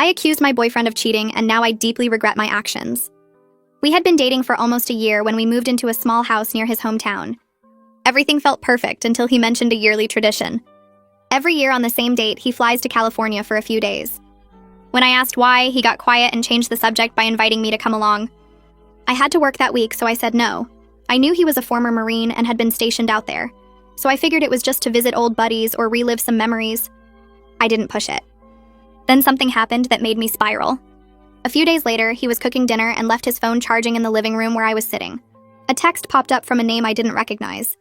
I accused my boyfriend of cheating, and now I deeply regret my actions. We had been dating for almost a year when we moved into a small house near his hometown. Everything felt perfect until he mentioned a yearly tradition. Every year on the same date, he flies to California for a few days. When I asked why, he got quiet and changed the subject by inviting me to come along. I had to work that week, so I said no. I knew he was a former Marine and had been stationed out there, so I figured it was just to visit old buddies or relive some memories. I didn't push it. Then something happened that made me spiral. A few days later, he was cooking dinner and left his phone charging in the living room where I was sitting. A text popped up from a name I didn't recognize.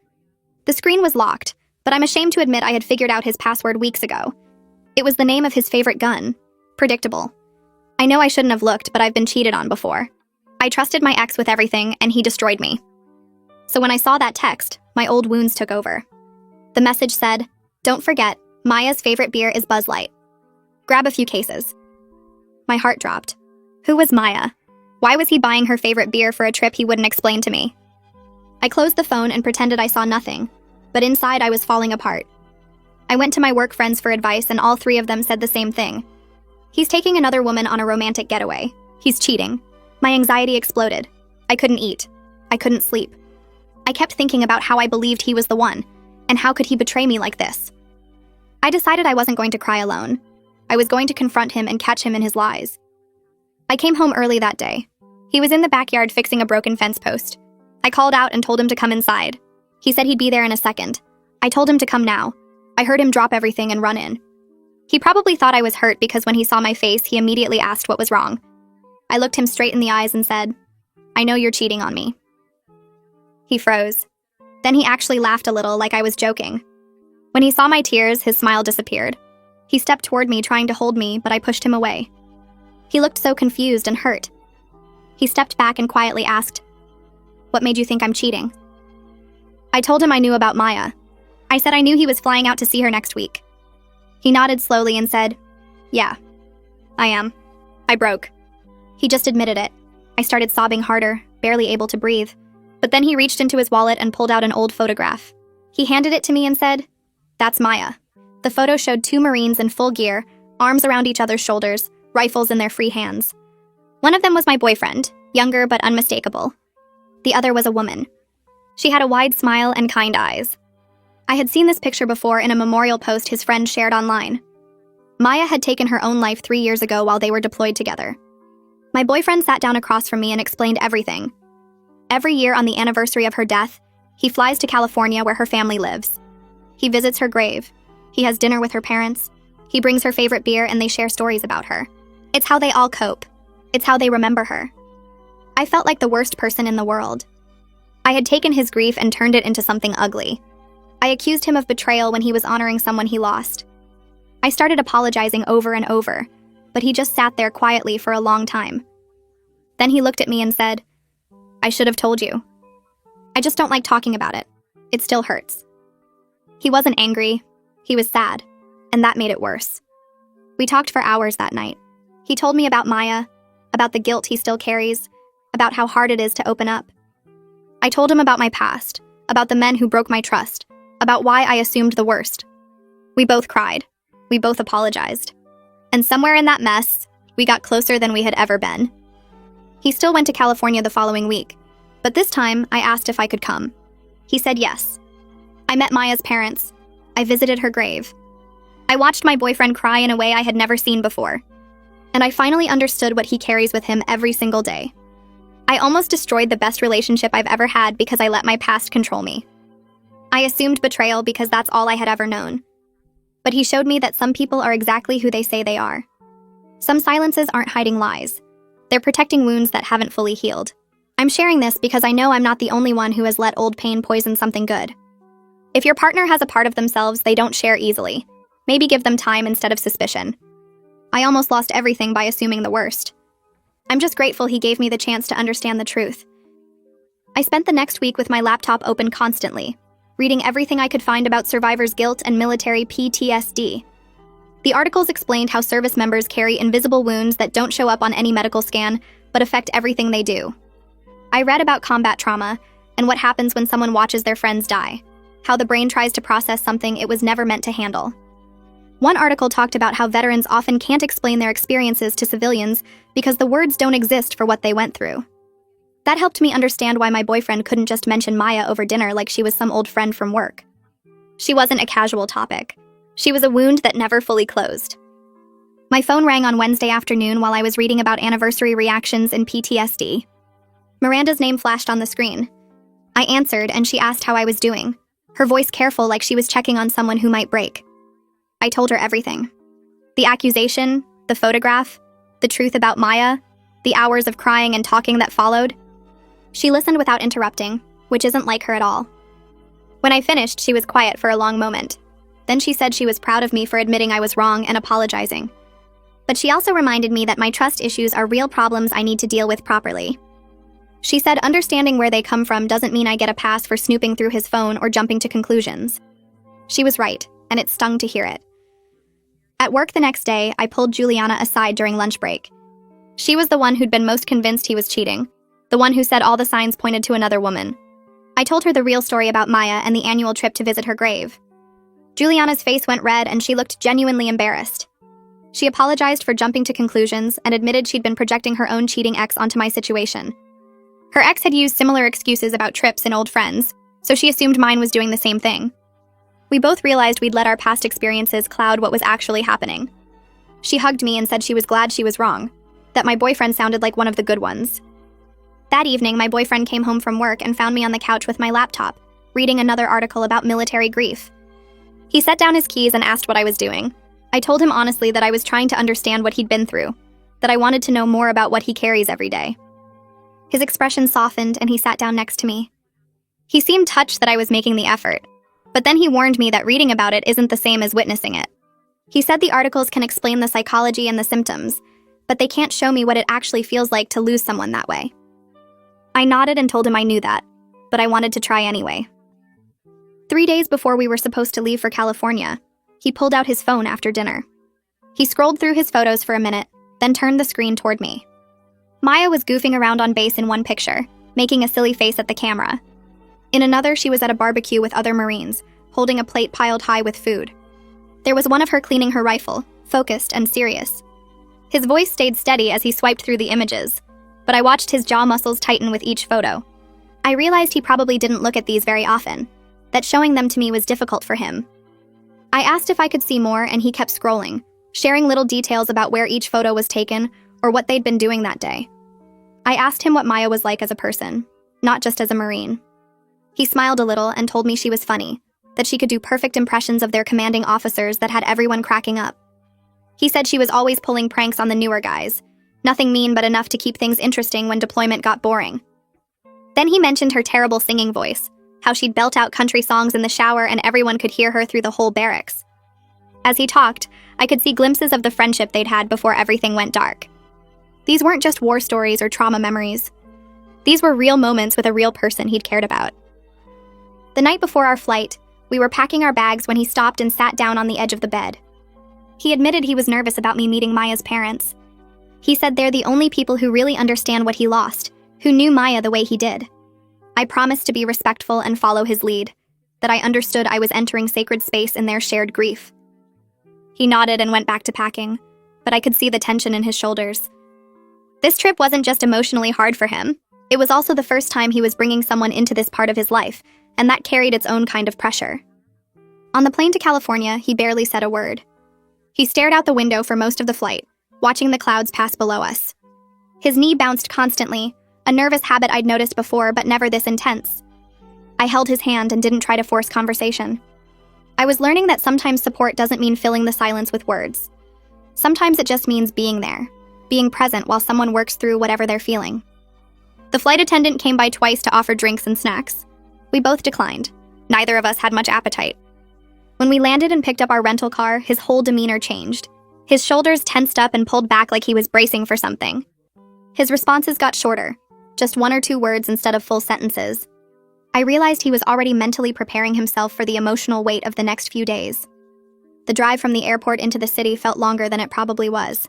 The screen was locked, but I'm ashamed to admit I had figured out his password weeks ago. It was the name of his favorite gun. Predictable. I know I shouldn't have looked, but I've been cheated on before. I trusted my ex with everything, and he destroyed me. So when I saw that text, my old wounds took over. The message said, "Don't forget, Maya's favorite beer is Buzz Light. Grab a few cases." My heart dropped. Who was Maya? Why was he buying her favorite beer for a trip he wouldn't explain to me? I closed the phone and pretended I saw nothing, but inside I was falling apart. I went to my work friends for advice, and all three of them said the same thing. He's taking another woman on a romantic getaway. He's cheating. My anxiety exploded. I couldn't eat. I couldn't sleep. I kept thinking about how I believed he was the one, and how could he betray me like this? I decided I wasn't going to cry alone. I was going to confront him and catch him in his lies. I came home early that day. He was in the backyard fixing a broken fence post. I called out and told him to come inside. He said he'd be there in a second. I told him to come now. I heard him drop everything and run in. He probably thought I was hurt because when he saw my face, he immediately asked what was wrong. I looked him straight in the eyes and said, "I know you're cheating on me." He froze. Then he actually laughed a little, like I was joking. When he saw my tears, his smile disappeared. He stepped toward me, trying to hold me, but I pushed him away. He looked so confused and hurt. He stepped back and quietly asked, "What made you think I'm cheating?" I told him I knew about Maya. I said I knew he was flying out to see her next week. He nodded slowly and said, "Yeah, I am. I broke." He just admitted it. I started sobbing harder, barely able to breathe. But then he reached into his wallet and pulled out an old photograph. He handed it to me and said, "That's Maya." The photo showed two Marines in full gear, arms around each other's shoulders, rifles in their free hands. One of them was my boyfriend, younger but unmistakable. The other was a woman. She had a wide smile and kind eyes. I had seen this picture before in a memorial post his friend shared online. Maya had taken her own life 3 years ago while they were deployed together. My boyfriend sat down across from me and explained everything. Every year on the anniversary of her death, he flies to California where her family lives. He visits her grave. He has dinner with her parents. He brings her favorite beer and they share stories about her. It's how they all cope. It's how they remember her. I felt like the worst person in the world. I had taken his grief and turned it into something ugly. I accused him of betrayal when he was honoring someone he lost. I started apologizing over and over, but he just sat there quietly for a long time. Then he looked at me and said, "I should have told you. I just don't like talking about it. It still hurts." He wasn't angry. He was sad, and that made it worse. We talked for hours that night. He told me about Maya, about the guilt he still carries, about how hard it is to open up. I told him about my past, about the men who broke my trust, about why I assumed the worst. We both cried. We both apologized. And somewhere in that mess, we got closer than we had ever been. He still went to California the following week, but this time I asked if I could come. He said yes. I met Maya's parents. I visited her grave. I watched my boyfriend cry in a way I had never seen before. And I finally understood what he carries with him every single day. I almost destroyed the best relationship I've ever had because I let my past control me. I assumed betrayal because that's all I had ever known. But he showed me that some people are exactly who they say they are. Some silences aren't hiding lies. They're protecting wounds that haven't fully healed. I'm sharing this because I know I'm not the only one who has let old pain poison something good. If your partner has a part of themselves they don't share easily, maybe give them time instead of suspicion. I almost lost everything by assuming the worst. I'm just grateful he gave me the chance to understand the truth. I spent the next week with my laptop open constantly, reading everything I could find about survivors' guilt and military PTSD. The articles explained how service members carry invisible wounds that don't show up on any medical scan, but affect everything they do. I read about combat trauma and what happens when someone watches their friends die, how the brain tries to process something it was never meant to handle. One article talked about how veterans often can't explain their experiences to civilians because the words don't exist for what they went through. That helped me understand why my boyfriend couldn't just mention Maya over dinner like she was some old friend from work. She wasn't a casual topic. She was a wound that never fully closed. My phone rang on Wednesday afternoon while I was reading about anniversary reactions in PTSD. Miranda's name flashed on the screen. I answered, and she asked how I was doing, her voice careful like she was checking on someone who might break. I told her everything. The accusation, the photograph, the truth about Maya, the hours of crying and talking that followed. She listened without interrupting, which isn't like her at all. When I finished, she was quiet for a long moment. Then she said she was proud of me for admitting I was wrong and apologizing. But she also reminded me that my trust issues are real problems I need to deal with properly. She said understanding where they come from doesn't mean I get a pass for snooping through his phone or jumping to conclusions. She was right, and it stung to hear it. At work the next day, I pulled Juliana aside during lunch break. She was the one who'd been most convinced he was cheating, the one who said all the signs pointed to another woman. I told her the real story about Maya and the annual trip to visit her grave. Juliana's face went red and she looked genuinely embarrassed. She apologized for jumping to conclusions and admitted she'd been projecting her own cheating ex onto my situation. Her ex had used similar excuses about trips and old friends, so she assumed mine was doing the same thing. We both realized we'd let our past experiences cloud what was actually happening. She hugged me and said she was glad she was wrong, that my boyfriend sounded like one of the good ones. That evening, my boyfriend came home from work and found me on the couch with my laptop, reading another article about military grief. He set down his keys and asked what I was doing. I told him honestly that I was trying to understand what he'd been through, that I wanted to know more about what he carries every day. His expression softened and he sat down next to me. He seemed touched that I was making the effort, but then he warned me that reading about it isn't the same as witnessing it. He said the articles can explain the psychology and the symptoms, but they can't show me what it actually feels like to lose someone that way. I nodded and told him I knew that, but I wanted to try anyway. 3 days before we were supposed to leave for California, he pulled out his phone after dinner. He scrolled through his photos for a minute, then turned the screen toward me. Maya was goofing around on base in one picture, making a silly face at the camera. In another, she was at a barbecue with other Marines, holding a plate piled high with food. There was one of her cleaning her rifle, focused and serious. His voice stayed steady as he swiped through the images, but I watched his jaw muscles tighten with each photo. I realized he probably didn't look at these very often, that showing them to me was difficult for him. I asked if I could see more, and he kept scrolling, sharing little details about where each photo was taken or what they'd been doing that day. I asked him what Maya was like as a person, not just as a Marine. He smiled a little and told me she was funny, that she could do perfect impressions of their commanding officers that had everyone cracking up. He said she was always pulling pranks on the newer guys, nothing mean but enough to keep things interesting when deployment got boring. Then he mentioned her terrible singing voice, how she'd belt out country songs in the shower and everyone could hear her through the whole barracks. As he talked, I could see glimpses of the friendship they'd had before everything went dark. These weren't just war stories or trauma memories. These were real moments with a real person he'd cared about. The night before our flight, we were packing our bags when he stopped and sat down on the edge of the bed. He admitted he was nervous about me meeting Maya's parents. He said they're the only people who really understand what he lost, who knew Maya the way he did. I promised to be respectful and follow his lead, that I understood I was entering sacred space in their shared grief. He nodded and went back to packing, but I could see the tension in his shoulders. This trip wasn't just emotionally hard for him, it was also the first time he was bringing someone into this part of his life, and that carried its own kind of pressure. On the plane to California, he barely said a word. He stared out the window for most of the flight, watching the clouds pass below us. His knee bounced constantly, a nervous habit I'd noticed before but never this intense. I held his hand and didn't try to force conversation. I was learning that sometimes support doesn't mean filling the silence with words. Sometimes it just means being there, being present while someone works through whatever they're feeling. The flight attendant came by twice to offer drinks and snacks. We both declined. Neither of us had much appetite. When we landed and picked up our rental car, his whole demeanor changed. His shoulders tensed up and pulled back like he was bracing for something. His responses got shorter, just 1 or 2 words instead of full sentences. I realized he was already mentally preparing himself for the emotional weight of the next few days. The drive from the airport into the city felt longer than it probably was.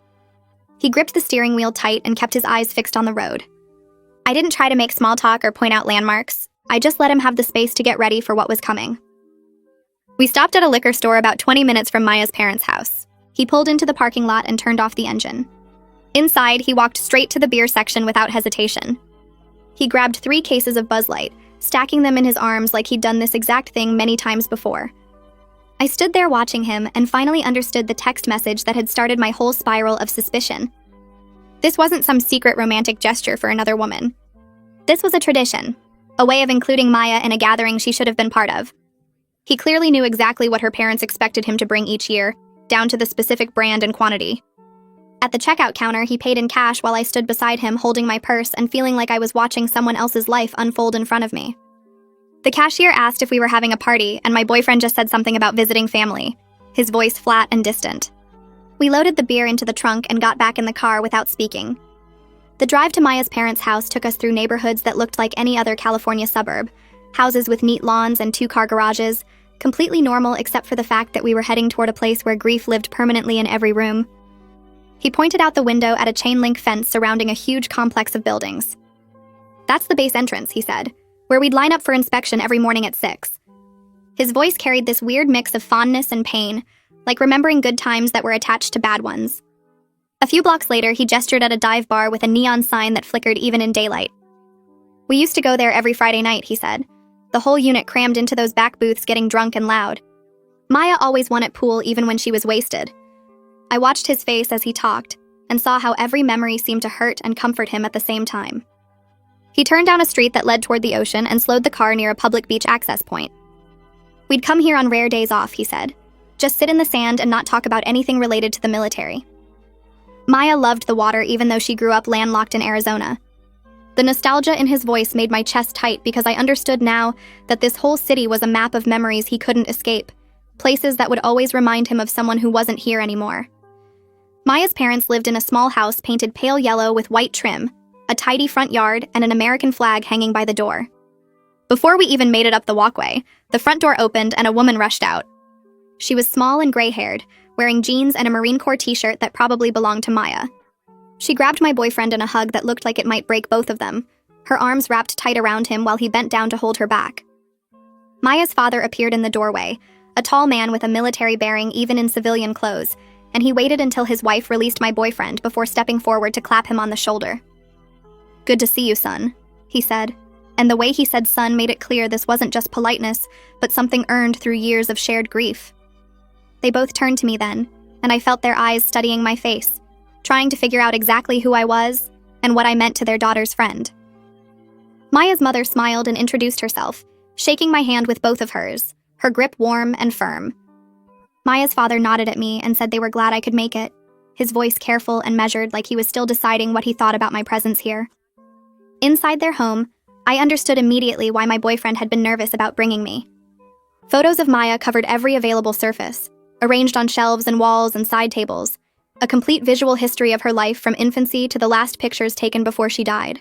He gripped the steering wheel tight and kept his eyes fixed on the road. I didn't try to make small talk or point out landmarks. I just let him have the space to get ready for what was coming. We stopped at a liquor store about 20 minutes from Maya's parents' house. He pulled into the parking lot and turned off the engine. Inside, he walked straight to the beer section without hesitation. He grabbed 3 cases of Buzz Light, stacking them in his arms like he'd done this exact thing many times before. I stood there watching him and finally understood the text message that had started my whole spiral of suspicion. This wasn't some secret romantic gesture for another woman. This was a tradition, a way of including Maya in a gathering she should have been part of. He clearly knew exactly what her parents expected him to bring each year, down to the specific brand and quantity. At the checkout counter, he paid in cash while I stood beside him holding my purse and feeling like I was watching someone else's life unfold in front of me. The cashier asked if we were having a party, and my boyfriend just said something about visiting family, his voice flat and distant. We loaded the beer into the trunk and got back in the car without speaking. The drive to Maya's parents' house took us through neighborhoods that looked like any other California suburb, houses with neat lawns and 2-car garages, completely normal except for the fact that we were heading toward a place where grief lived permanently in every room. He pointed out the window at a chain-link fence surrounding a huge complex of buildings. "That's the base entrance," he said, "where we'd line up for inspection every morning at 6. His voice carried this weird mix of fondness and pain, like remembering good times that were attached to bad ones. A few blocks later, he gestured at a dive bar with a neon sign that flickered even in daylight. "We used to go there every Friday night," he said. The whole unit crammed into those back booths getting drunk and loud. Maya always won at pool even when she was wasted. I watched his face as he talked and saw how every memory seemed to hurt and comfort him at the same time. He turned down a street that led toward the ocean and slowed the car near a public beach access point. "We'd come here on rare days off," he said. "Just sit in the sand and not talk about anything related to the military." Maya loved the water even though she grew up landlocked in Arizona. The nostalgia in his voice made my chest tight because I understood now that this whole city was a map of memories he couldn't escape, places that would always remind him of someone who wasn't here anymore. Maya's parents lived in a small house painted pale yellow with white trim, a tidy front yard, and an American flag hanging by the door. Before we even made it up the walkway, the front door opened and a woman rushed out. She was small and gray-haired, wearing jeans and a Marine Corps t-shirt that probably belonged to Maya. She grabbed my boyfriend in a hug that looked like it might break both of them, her arms wrapped tight around him while he bent down to hold her back. Maya's father appeared in the doorway, a tall man with a military bearing even in civilian clothes, and he waited until his wife released my boyfriend before stepping forward to clap him on the shoulder. "Good to see you, son," he said, and the way he said son made it clear this wasn't just politeness, but something earned through years of shared grief. They both turned to me then, and I felt their eyes studying my face, trying to figure out exactly who I was and what I meant to their daughter's friend. Maya's mother smiled and introduced herself, shaking my hand with both of hers, her grip warm and firm. Maya's father nodded at me and said they were glad I could make it, his voice careful and measured like he was still deciding what he thought about my presence here. Inside their home, I understood immediately why my boyfriend had been nervous about bringing me. Photos of Maya covered every available surface, arranged on shelves and walls and side tables, a complete visual history of her life from infancy to the last pictures taken before she died.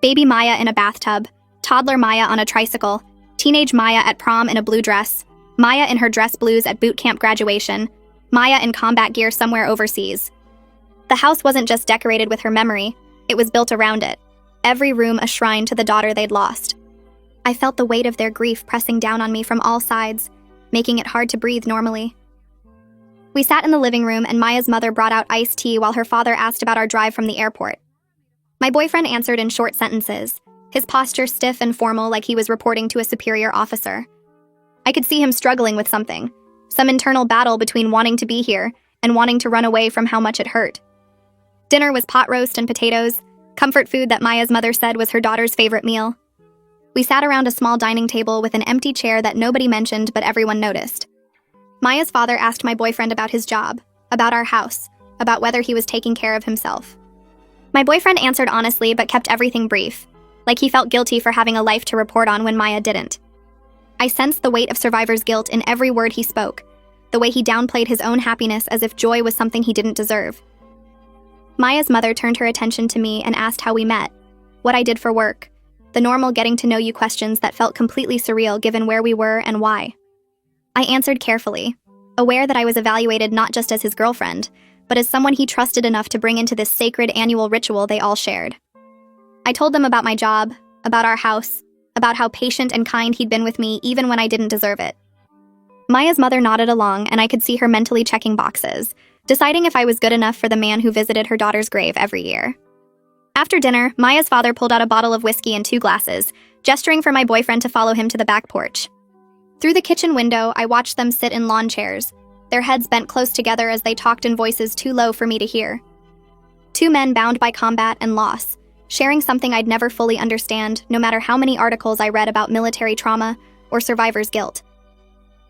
Baby Maya in a bathtub, toddler Maya on a tricycle, teenage Maya at prom in a blue dress, Maya in her dress blues at boot camp graduation, Maya in combat gear somewhere overseas. The house wasn't just decorated with her memory, it was built around it, every room a shrine to the daughter they'd lost. I felt the weight of their grief pressing down on me from all sides, making it hard to breathe normally. We sat in the living room and Maya's mother brought out iced tea while her father asked about our drive from the airport. My boyfriend answered in short sentences, his posture stiff and formal like he was reporting to a superior officer. I could see him struggling with something, some internal battle between wanting to be here and wanting to run away from how much it hurt. Dinner was pot roast and potatoes, comfort food that Maya's mother said was her daughter's favorite meal. We sat around a small dining table with an empty chair that nobody mentioned but everyone noticed. Maya's father asked my boyfriend about his job, about our house, about whether he was taking care of himself. My boyfriend answered honestly but kept everything brief, like he felt guilty for having a life to report on when Maya didn't. I sensed the weight of survivor's guilt in every word he spoke, the way he downplayed his own happiness as if joy was something he didn't deserve. Maya's mother turned her attention to me and asked how we met, what I did for work, the normal getting-to-know-you questions that felt completely surreal given where we were and why. I answered carefully, aware that I was evaluated not just as his girlfriend, but as someone he trusted enough to bring into this sacred annual ritual they all shared. I told them about my job, about our house, about how patient and kind he'd been with me even when I didn't deserve it. Maya's mother nodded along, and I could see her mentally checking boxes, deciding if I was good enough for the man who visited her daughter's grave every year. After dinner, Maya's father pulled out a bottle of whiskey and 2 glasses, gesturing for my boyfriend to follow him to the back porch. Through the kitchen window, I watched them sit in lawn chairs, their heads bent close together as they talked in voices too low for me to hear. 2 men bound by combat and loss, sharing something I'd never fully understand, no matter how many articles I read about military trauma or survivor's guilt.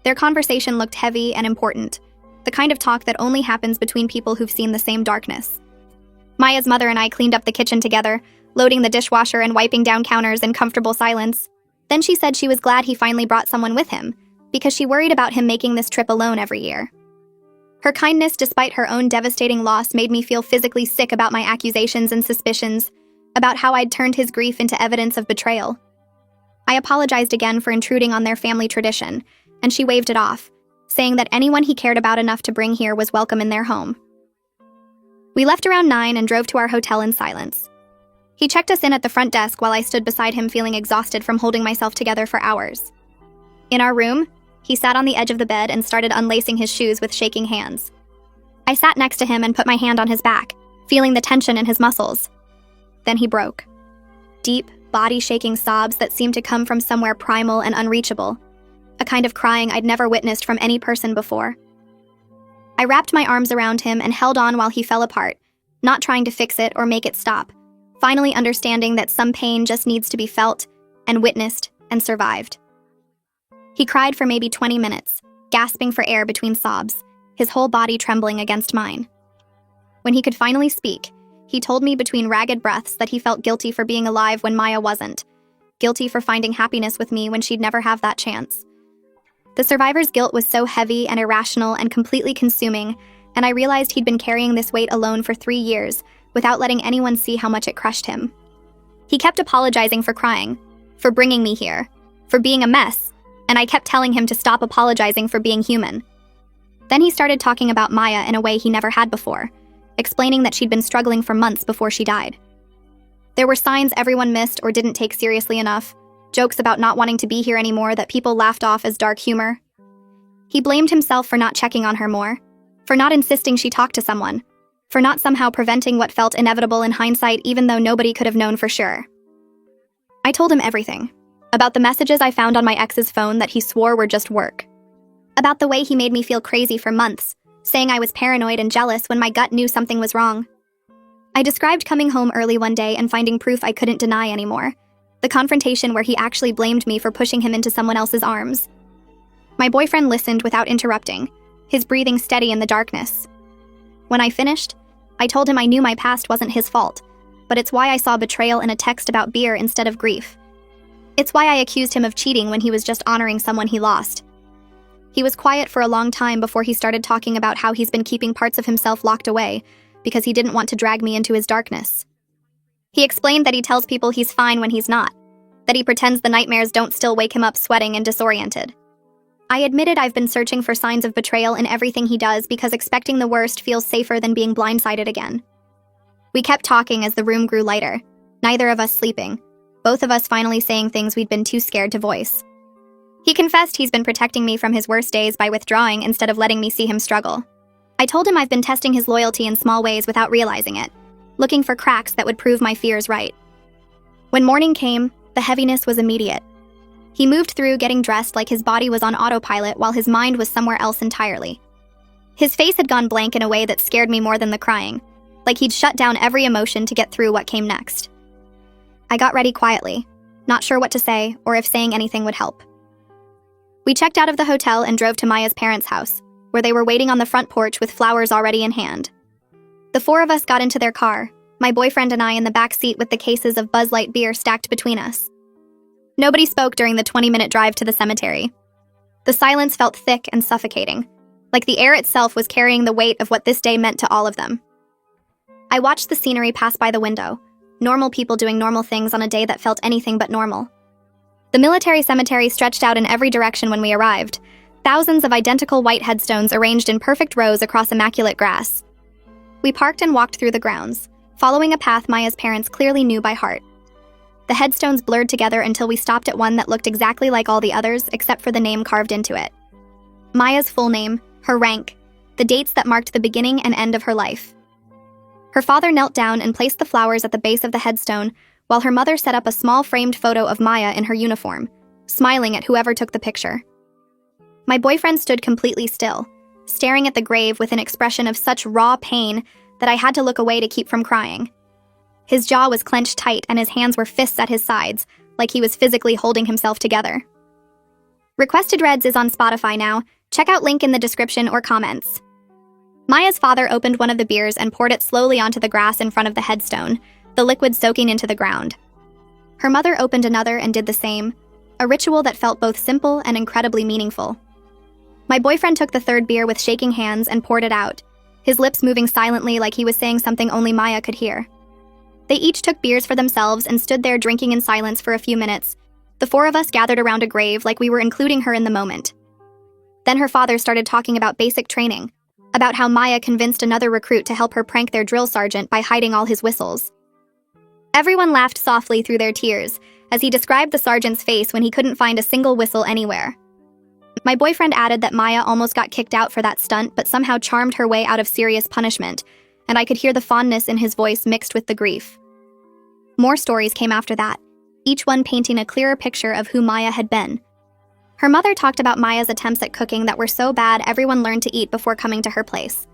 Their conversation looked heavy and important, the kind of talk that only happens between people who've seen the same darkness. Maya's mother and I cleaned up the kitchen together, loading the dishwasher and wiping down counters in comfortable silence. Then she said she was glad he finally brought someone with him, because she worried about him making this trip alone every year. Her kindness, despite her own devastating loss, made me feel physically sick about my accusations and suspicions, about how I'd turned his grief into evidence of betrayal. I apologized again for intruding on their family tradition, and she waved it off, saying that anyone he cared about enough to bring here was welcome in their home. We left around 9 and drove to our hotel in silence. He checked us in at the front desk while I stood beside him feeling exhausted from holding myself together for hours. In our room, he sat on the edge of the bed and started unlacing his shoes with shaking hands. I sat next to him and put my hand on his back, feeling the tension in his muscles. Then he broke. Deep, body-shaking sobs that seemed to come from somewhere primal and unreachable, a kind of crying I'd never witnessed from any person before. I wrapped my arms around him and held on while he fell apart, not trying to fix it or make it stop, finally understanding that some pain just needs to be felt and witnessed and survived. He cried for maybe 20 minutes, gasping for air between sobs, his whole body trembling against mine. When he could finally speak, he told me between ragged breaths that he felt guilty for being alive when Maya wasn't, guilty for finding happiness with me when she'd never have that chance. The survivor's guilt was so heavy and irrational and completely consuming, and I realized he'd been carrying this weight alone for 3 years, without letting anyone see how much it crushed him. He kept apologizing for crying, for bringing me here, for being a mess, and I kept telling him to stop apologizing for being human. Then he started talking about Maya in a way he never had before, explaining that she'd been struggling for months before she died. There were signs everyone missed or didn't take seriously enough, jokes about not wanting to be here anymore that people laughed off as dark humor. He blamed himself for not checking on her more, for not insisting she talk to someone, for not somehow preventing what felt inevitable in hindsight even though nobody could have known for sure. I told him everything. About the messages I found on my ex's phone that he swore were just work. About the way he made me feel crazy for months, saying I was paranoid and jealous when my gut knew something was wrong. I described coming home early one day and finding proof I couldn't deny anymore. The confrontation where he actually blamed me for pushing him into someone else's arms. My boyfriend listened without interrupting, his breathing steady in the darkness. When I finished, I told him I knew my past wasn't his fault, but it's why I saw betrayal in a text about beer instead of grief. It's why I accused him of cheating when he was just honoring someone he lost. He was quiet for a long time before he started talking about how he's been keeping parts of himself locked away because he didn't want to drag me into his darkness. He explained that he tells people he's fine when he's not, that he pretends the nightmares don't still wake him up sweating and disoriented. I admitted I've been searching for signs of betrayal in everything he does because expecting the worst feels safer than being blindsided again. We kept talking as the room grew lighter, neither of us sleeping, both of us finally saying things we'd been too scared to voice. He confessed he's been protecting me from his worst days by withdrawing instead of letting me see him struggle. I told him I've been testing his loyalty in small ways without realizing it, looking for cracks that would prove my fears right. When morning came, the heaviness was immediate. He moved through getting dressed like his body was on autopilot while his mind was somewhere else entirely. His face had gone blank in a way that scared me more than the crying, like he'd shut down every emotion to get through what came next. I got ready quietly, not sure what to say or if saying anything would help. We checked out of the hotel and drove to Maya's parents' house, where they were waiting on the front porch with flowers already in hand. The 4 of us got into their car, my boyfriend and I in the back seat with the cases of Buzz Light beer stacked between us. Nobody spoke during the 20-minute drive to the cemetery. The silence felt thick and suffocating, like the air itself was carrying the weight of what this day meant to all of them. I watched the scenery pass by the window, normal people doing normal things on a day that felt anything but normal. The military cemetery stretched out in every direction when we arrived, thousands of identical white headstones arranged in perfect rows across immaculate grass. We parked and walked through the grounds, following a path Maya's parents clearly knew by heart. The headstones blurred together until we stopped at one that looked exactly like all the others except for the name carved into it. Maya's full name, her rank, the dates that marked the beginning and end of her life. Her father knelt down and placed the flowers at the base of the headstone, while her mother set up a small framed photo of Maya in her uniform, smiling at whoever took the picture. My boyfriend stood completely still, staring at the grave with an expression of such raw pain that I had to look away to keep from crying. His jaw was clenched tight and his hands were fists at his sides, like he was physically holding himself together. Requested Reds is on Spotify now. Check out link in the description or comments. Maya's father opened one of the beers and poured it slowly onto the grass in front of the headstone, the liquid soaking into the ground. Her mother opened another and did the same, a ritual that felt both simple and incredibly meaningful. My boyfriend took the third beer with shaking hands and poured it out, his lips moving silently like he was saying something only Maya could hear. They each took beers for themselves and stood there drinking in silence for a few minutes. The four of us gathered around a grave like we were including her in the moment. Then her father started talking about basic training, about how Maya convinced another recruit to help her prank their drill sergeant by hiding all his whistles. Everyone laughed softly through their tears as he described the sergeant's face when he couldn't find a single whistle anywhere. My boyfriend added that Maya almost got kicked out for that stunt but somehow charmed her way out of serious punishment, and I could hear the fondness in his voice mixed with the grief. More stories came after that, each one painting a clearer picture of who Maya had been. Her mother talked about Maya's attempts at cooking that were so bad everyone learned to eat before coming to her place.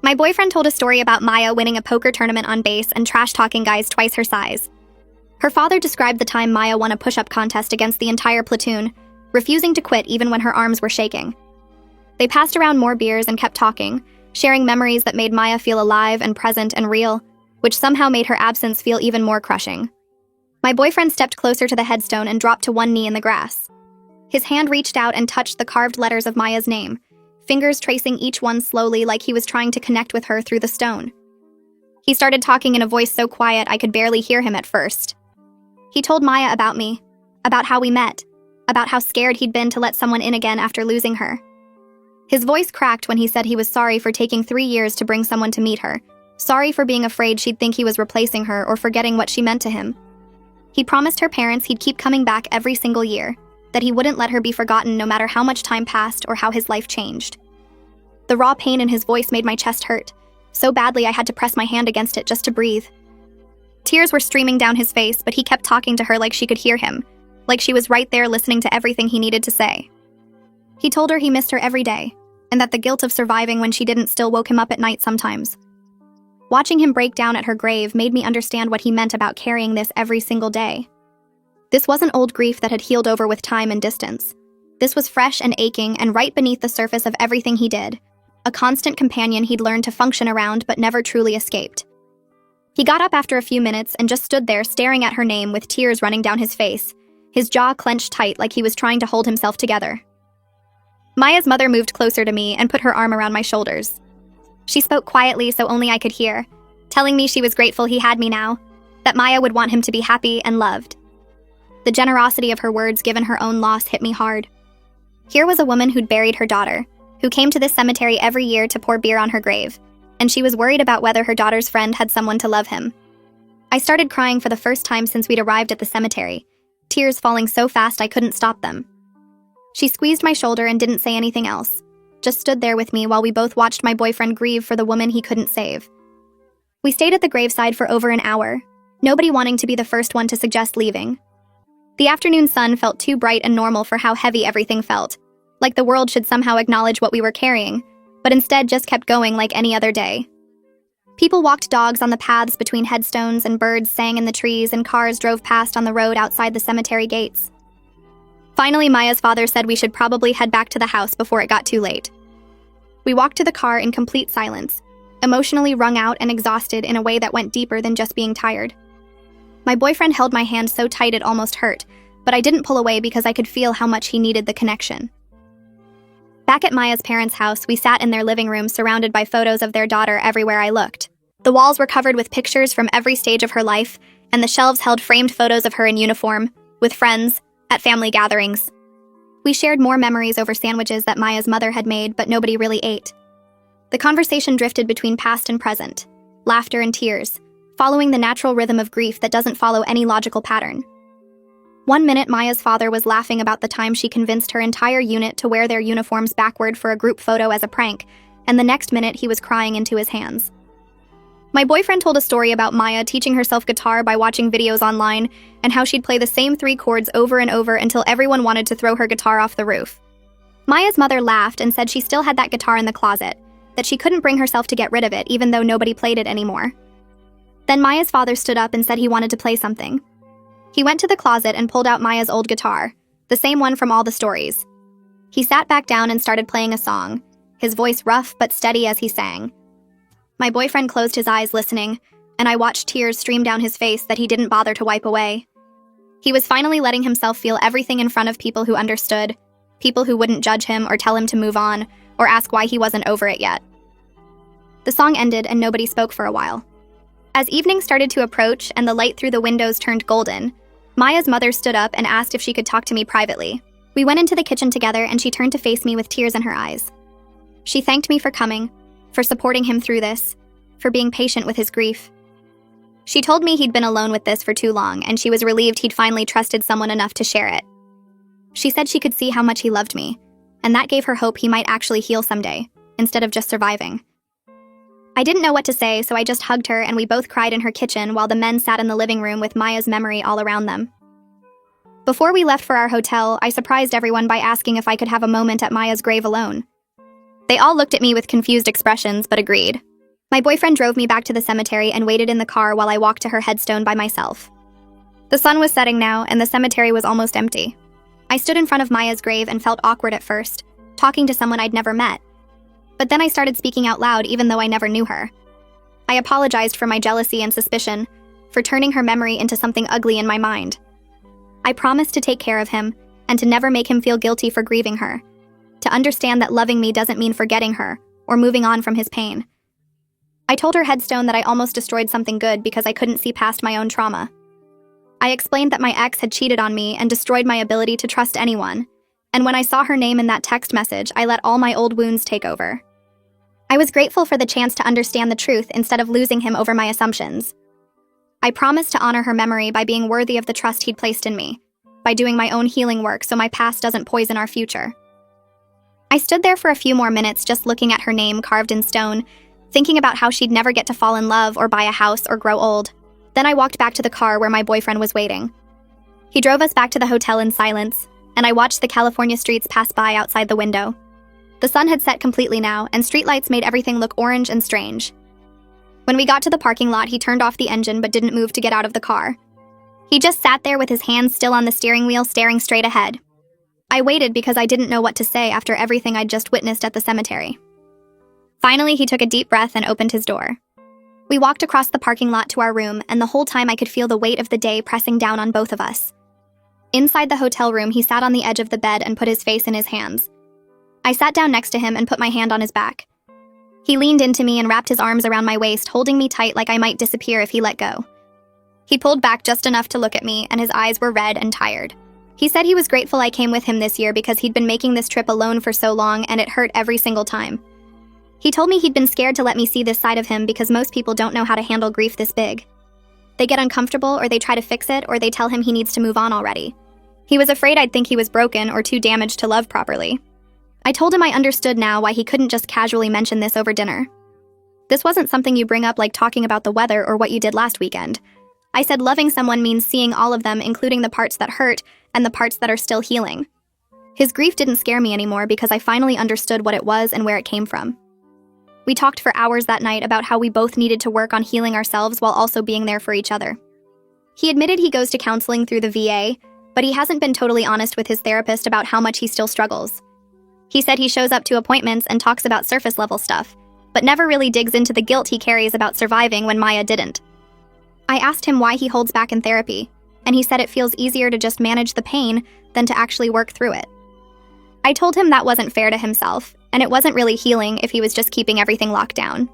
My boyfriend told a story about Maya winning a poker tournament on base and trash-talking guys twice her size. Her father described the time Maya won a push-up contest against the entire platoon, refusing to quit even when her arms were shaking. They passed around more beers and kept talking, sharing memories that made Maya feel alive and present and real, which somehow made her absence feel even more crushing. My boyfriend stepped closer to the headstone and dropped to one knee in the grass. His hand reached out and touched the carved letters of Maya's name, fingers tracing each one slowly like he was trying to connect with her through the stone. He started talking in a voice so quiet I could barely hear him at first. He told Maya about me, about how we met, about how scared he'd been to let someone in again after losing her. His voice cracked when he said he was sorry for taking 3 years to bring someone to meet her, sorry for being afraid she'd think he was replacing her or forgetting what she meant to him. He promised her parents he'd keep coming back every single year, that he wouldn't let her be forgotten no matter how much time passed or how his life changed. The raw pain in his voice made my chest hurt, so badly I had to press my hand against it just to breathe. Tears were streaming down his face, but he kept talking to her like she could hear him, like she was right there listening to everything he needed to say. He told her he missed her every day, and that the guilt of surviving when she didn't still woke him up at night sometimes. Watching him break down at her grave made me understand what he meant about carrying this every single day. This wasn't old grief that had healed over with time and distance. This was fresh and aching and right beneath the surface of everything he did, a constant companion he'd learned to function around but never truly escaped. He got up after a few minutes and just stood there staring at her name with tears running down his face, his jaw clenched tight like he was trying to hold himself together. Maya's mother moved closer to me and put her arm around my shoulders. She spoke quietly so only I could hear, telling me she was grateful he had me now, that Maya would want him to be happy and loved. The generosity of her words given her own loss hit me hard. Here was a woman who'd buried her daughter, who came to this cemetery every year to pour beer on her grave, and she was worried about whether her daughter's friend had someone to love him. I started crying for the first time since we'd arrived at the cemetery, tears falling so fast I couldn't stop them. She squeezed my shoulder and didn't say anything else, just stood there with me while we both watched my boyfriend grieve for the woman he couldn't save. We stayed at the graveside for over an hour, nobody wanting to be the first one to suggest leaving. The afternoon sun felt too bright and normal for how heavy everything felt, like the world should somehow acknowledge what we were carrying, but instead just kept going like any other day. People walked dogs on the paths between headstones and birds sang in the trees and cars drove past on the road outside the cemetery gates. Finally, Maya's father said we should probably head back to the house before it got too late. We walked to the car in complete silence, emotionally wrung out and exhausted in a way that went deeper than just being tired. My boyfriend held my hand so tight it almost hurt, but I didn't pull away because I could feel how much he needed the connection. Back at Maya's parents' house, we sat in their living room surrounded by photos of their daughter everywhere I looked. The walls were covered with pictures from every stage of her life, and the shelves held framed photos of her in uniform, with friends, at family gatherings. We shared more memories over sandwiches that Maya's mother had made, but nobody really ate. The conversation drifted between past and present, laughter and tears, following the natural rhythm of grief that doesn't follow any logical pattern. One minute, Maya's father was laughing about the time she convinced her entire unit to wear their uniforms backward for a group photo as a prank, and the next minute he was crying into his hands. My boyfriend told a story about Maya teaching herself guitar by watching videos online and how she'd play the same 3 chords over and over until everyone wanted to throw her guitar off the roof. Maya's mother laughed and said she still had that guitar in the closet, that she couldn't bring herself to get rid of it even though nobody played it anymore. Then Maya's father stood up and said he wanted to play something. He went to the closet and pulled out Maya's old guitar, the same one from all the stories. He sat back down and started playing a song, his voice rough but steady as he sang. My boyfriend closed his eyes listening, and I watched tears stream down his face that he didn't bother to wipe away. He was finally letting himself feel everything in front of people who understood, people who wouldn't judge him or tell him to move on, or ask why he wasn't over it yet. The song ended and nobody spoke for a while. As evening started to approach and the light through the windows turned golden, Maya's mother stood up and asked if she could talk to me privately. We went into the kitchen together and she turned to face me with tears in her eyes. She thanked me for coming, for supporting him through this, for being patient with his grief. She told me he'd been alone with this for too long and she was relieved he'd finally trusted someone enough to share it. She said she could see how much he loved me, and that gave her hope he might actually heal someday, instead of just surviving. I didn't know what to say, so I just hugged her and we both cried in her kitchen while the men sat in the living room with Maya's memory all around them. Before we left for our hotel, I surprised everyone by asking if I could have a moment at Maya's grave alone. They all looked at me with confused expressions, but agreed. My boyfriend drove me back to the cemetery and waited in the car while I walked to her headstone by myself. The sun was setting now, and the cemetery was almost empty. I stood in front of Maya's grave and felt awkward at first, talking to someone I'd never met. But then I started speaking out loud even though I never knew her. I apologized for my jealousy and suspicion, for turning her memory into something ugly in my mind. I promised to take care of him, and to never make him feel guilty for grieving her, to understand that loving me doesn't mean forgetting her, or moving on from his pain. I told her headstone that I almost destroyed something good because I couldn't see past my own trauma. I explained that my ex had cheated on me and destroyed my ability to trust anyone, and when I saw her name in that text message, I let all my old wounds take over. I was grateful for the chance to understand the truth instead of losing him over my assumptions. I promised to honor her memory by being worthy of the trust he'd placed in me, by doing my own healing work so my past doesn't poison our future. I stood there for a few more minutes just looking at her name carved in stone, thinking about how she'd never get to fall in love or buy a house or grow old. Then I walked back to the car where my boyfriend was waiting. He drove us back to the hotel in silence, and I watched the California streets pass by outside the window. The sun had set completely now, and streetlights made everything look orange and strange. When we got to the parking lot, he turned off the engine but didn't move to get out of the car. He just sat there with his hands still on the steering wheel, staring straight ahead. I waited because I didn't know what to say after everything I'd just witnessed at the cemetery. Finally, he took a deep breath and opened his door. We walked across the parking lot to our room, and the whole time I could feel the weight of the day pressing down on both of us. Inside the hotel room, he sat on the edge of the bed and put his face in his hands. I sat down next to him and put my hand on his back. He leaned into me and wrapped his arms around my waist, holding me tight like I might disappear if he let go. He pulled back just enough to look at me, and his eyes were red and tired. He said he was grateful I came with him this year because he'd been making this trip alone for so long and it hurt every single time. He told me he'd been scared to let me see this side of him because most people don't know how to handle grief this big. They get uncomfortable, or they try to fix it, or they tell him he needs to move on already. He was afraid I'd think he was broken or too damaged to love properly. I told him I understood now why he couldn't just casually mention this over dinner. This wasn't something you bring up like talking about the weather or what you did last weekend. I said loving someone means seeing all of them, including the parts that hurt and the parts that are still healing. His grief didn't scare me anymore because I finally understood what it was and where it came from. We talked for hours that night about how we both needed to work on healing ourselves while also being there for each other. He admitted he goes to counseling through the VA, but he hasn't been totally honest with his therapist about how much he still struggles. He said he shows up to appointments and talks about surface-level stuff, but never really digs into the guilt he carries about surviving when Maya didn't. I asked him why he holds back in therapy, and he said it feels easier to just manage the pain than to actually work through it. I told him that wasn't fair to himself, and it wasn't really healing if he was just keeping everything locked down.